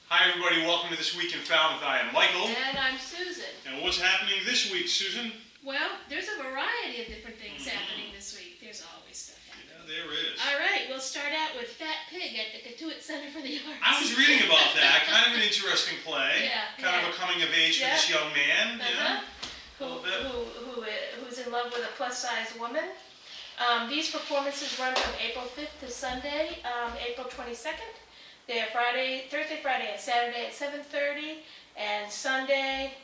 Hi everybody, welcome to This Week in Falmouth. I am Michael. And I'm Susan. And what's happening this week, Susan? Well, there's a variety of different things happening this week. There's always stuff happening. Yeah, there is. All right, we'll start out with Fat Pig at the Catuit Center for the Arts. I was reading about that. Kind of an interesting play. Yeah, kind of a coming of age for this young man. Who's in love with a plus-size woman. These performances run from April 5th to Sunday, April 22nd. They're Thursday, Friday, and Saturday at 7:30, and Sunday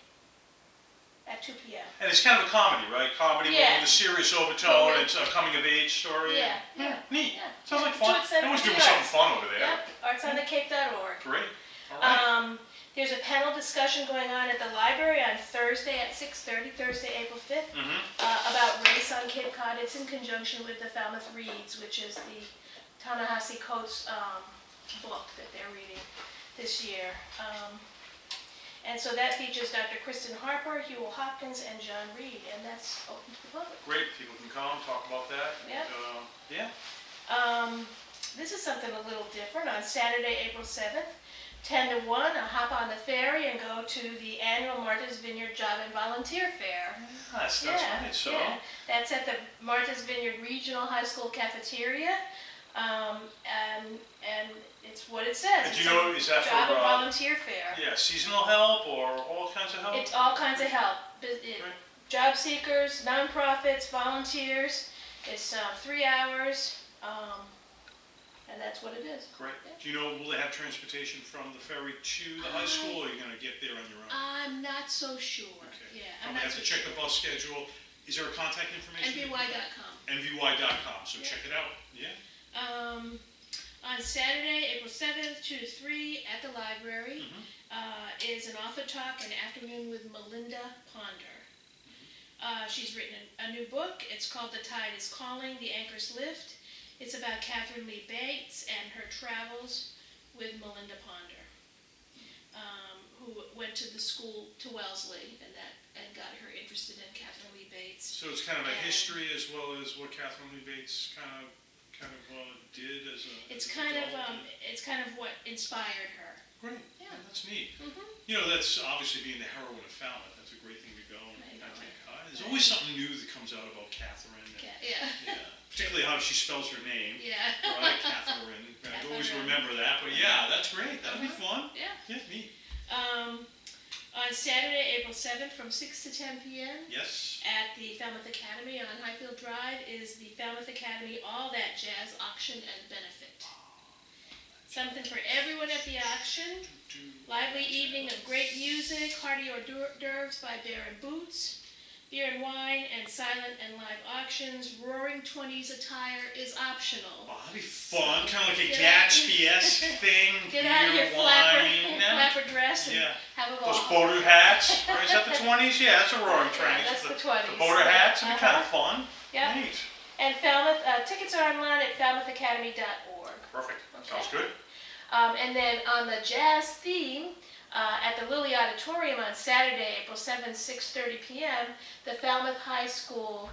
at 2 p.m. And it's kind of a comedy, right? Comedy with a serious overtone. It's a coming of age story. Yeah. Neat. Yeah. Sounds like fun. Everyone's doing something fun over there. Yep. artsonthecape.org. Great. All right. There's a panel discussion going on at the library on Thursday at 6:30, Thursday, April 5th, about race on Cape Cod. It's in conjunction with the Falmouth Reads, which is the Ta-Nehisi Coates book that they're reading this year. And so that features Dr. Kristen Harper, Hewell Hopkins, and John Reed, and that's open to the public. Great. People can come, talk about that. Yep. This is something a little different. On Saturday, April 7th, 10 to 1, I'll hop on the ferry and go to the annual Martha's Vineyard Job and Volunteer Fair. That's right. So that's at the Martha's Vineyard Regional High School cafeteria, and it's what it says. And do you know, is that Job for and Volunteer Fair? Yeah, seasonal help or all kinds of help? It's all kinds of help. Job seekers, nonprofits, volunteers. It's 3 hours. And that's what it is. Great. Yeah. Do you know, will they have transportation from the ferry to the high school, or are you going to get there on your own? I'm not so sure. Okay. Yeah, I'm going to have to check the bus schedule. Is there a contact information? NVY.com. NVY.com, so check it out. Yeah. On Saturday, April 7th, 2 to 3 at the library is an author talk, an afternoon with Melinda Ponder. She's written a new book. It's called The Tide is Calling, The Anchors Lift. It's about Catherine Lee Bates and her travels with Melinda Ponder, who went to the school to Wellesley and got her interested in Catherine Lee Bates. So it's kind of a history as well as what Catherine Lee Bates kind of did as a. It's kind of what inspired her. Great. Yeah, that's neat. You know, that's obviously being the heroine of Falmouth. That's a great thing to go and Cape Cod. There's always something new that comes out about Catherine. Particularly how she spells her name. Yeah. Right, Catherine. I always remember that. But yeah, that's great. That'll be fun. Yeah. Yeah, neat. On Saturday, April 7th from 6 to 10 p.m. Yes. At the Falmouth Academy on Highfield Drive is the Falmouth Academy All That Jazz Auction and Benefit. Something for everyone at the auction. Lively evening of great music, hearty hors d'oeuvres by Bear and Boots. Beer and wine and silent and live auctions. Roaring 20s attire is optional. Oh, that'd be fun. Kind of like a Gatsby-esque thing. Get out of your flapper dress and have a ball. Those boater hats. Or is that the 20s? Yeah, that's a roaring 20s. That's the 20s. The boater hats would be kind of fun. Yeah. Neat. And Falmouth tickets are online at falmouthacademy.org. Perfect. Sounds good. And then on the jazz theme, at the Lilly Auditorium on Saturday, April 7th, 6:30 p.m., the Falmouth High School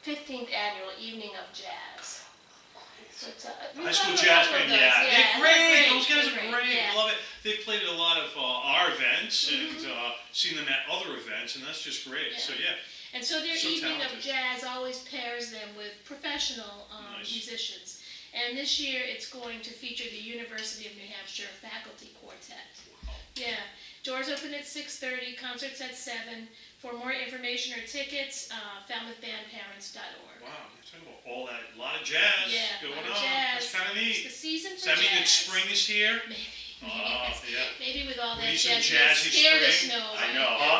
15th Annual Evening of Jazz. So High School Jazz Band, they're great. Those guys are great. Yeah. I love it. They've played at a lot of our events and seen them at other events, and that's just great. Yeah. So yeah. And so their Evening talented. of Jazz always pairs them with professional musicians. And this year it's going to feature the University of New Hampshire Faculty Quartet. Yeah. Doors open at 6:30, concerts at 7. For more information or tickets, falmouthbandparents.org. Wow, you're talking about all that, a lot of jazz going on. Jazz. That's kind of neat. It's the season for Does that mean that jazz. spring is here? Maybe. Maybe with all that We need jazz, some jazzy scare the spring. snow away. I know, huh?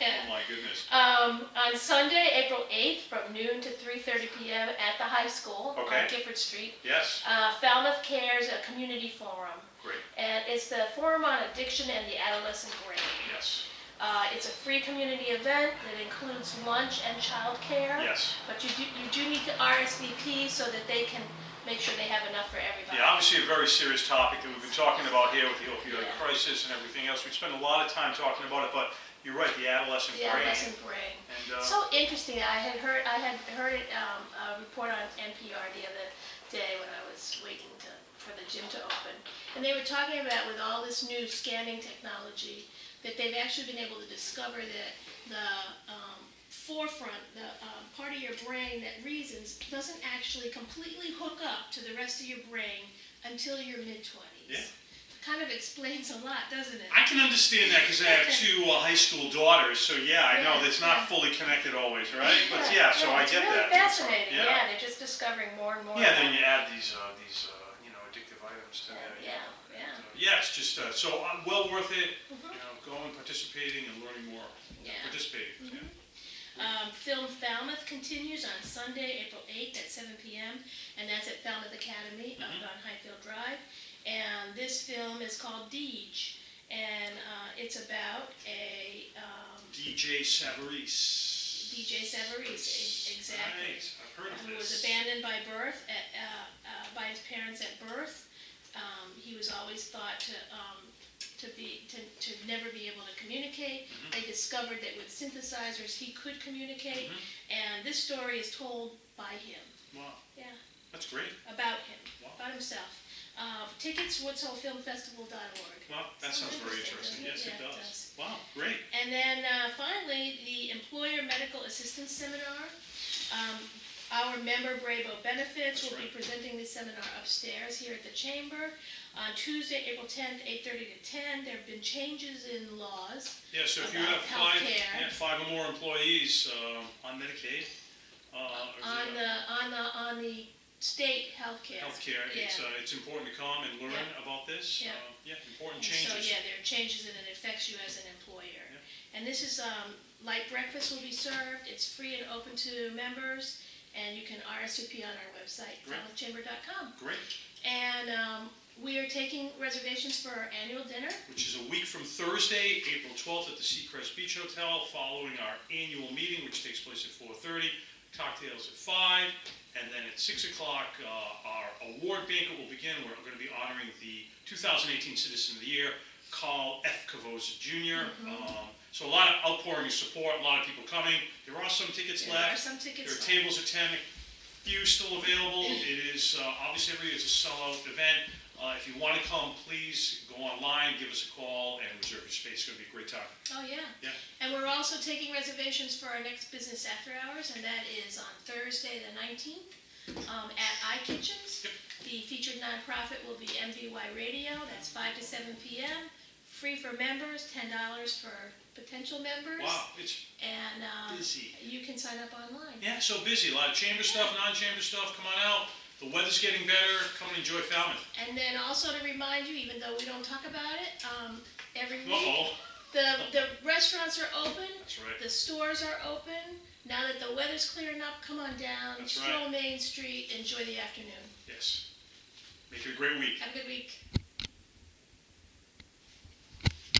Oh my goodness. On Sunday, April 8th, from noon to 3:30 p.m. at the high school on Gifford Street. Yes. Falmouth Cares, a community forum. Great. And it's the Forum on Addiction and the Adolescent Brain. Yes. It's a free community event that includes lunch and child care. Yes. But you do need to RSVP so that they can make sure they have enough for everybody. Yeah, obviously a very serious topic that we've been talking about here with the opioid crisis and everything else. We spend a lot of time talking about it, but you're right, the adolescent brain. The adolescent brain. And, so interesting. I had heard it a report on NPR the other day when I was waiting for the gym to open. And they were talking about with all this new scanning technology, that they've actually been able to discover that the forefront, the part of your brain that reasons, doesn't actually completely hook up to the rest of your brain until your mid-20s. Yeah. Kind of explains a lot, doesn't it? I can understand that because I have two high school daughters, so yeah, I know it's not fully connected always, right? But so I get that. It's really fascinating. Yeah, they're just discovering more and more. Yeah, then you add these addictive items to that. Yeah, it's just well worth it. Going, participating, and learning more. Participating. Film Falmouth continues on Sunday, April 8th at 7 p.m. and that's at Falmouth Academy up on Highfield Drive. And this film is called Deej, and it's about a DJ Savarese. Exactly. Right, I've heard of who this. was abandoned by birth by his parents at birth. He was always thought to never be able to communicate. They discovered that with synthesizers he could communicate, and this story is told by him. Wow. Yeah. That's great. About him. Wow. About himself. Tickets, woodsholefilmfestival.org. Wow, that sounds very interesting. Yes, it does. Wow, great. And then finally, the Employer Medical Assistance Seminar. Our member Bravo Benefits will be presenting this seminar upstairs here at the Chamber on Tuesday, April 10th, 8:30 to 10. There have been changes in laws. Yeah, so if you have five or more employees on Medicaid, on the state healthcare. It's important to come and learn about this. Important changes. So there are changes and it affects you as an employer. And this is light breakfast will be served. It's free and open to members, and you can RSVP on our website, falmouthchamber.com. Great. And we are taking reservations for our annual dinner, which is a week from Thursday, April 12th at the Seacrest Beach Hotel, following our annual meeting, which takes place at 4:30. Cocktails at 5, and then at 6 o'clock, our award banquet will begin. We're going to be honoring the 2018 Citizen of the Year, Carl F. Cavosa Jr. So a lot of outpouring of support, a lot of people coming. There are some tickets left. There are tables at 10, a few still available. It is, obviously every year it's a sellout event. If you want to come, please go online, give us a call, and reserve your space. It's going to be a great time. Oh, yeah. And we're also taking reservations for our next business after hours, and that is on Thursday the 19th at iKitchens. The featured nonprofit will be MVY Radio. That's 5 to 7 p.m. Free for members, $10 for potential members. Wow, it's busy. You can sign up online. Yeah, so busy. A lot of chamber stuff, non-chamber stuff. Come on out. The weather's getting better. Come and enjoy Falmouth. And then also to remind you, even though we don't talk about it, every week, the restaurants are open. That's right. The stores are open. Now that the weather's clearing up, come on down, stroll Main Street, enjoy the afternoon. Yes. Make it a great week. Have a good week.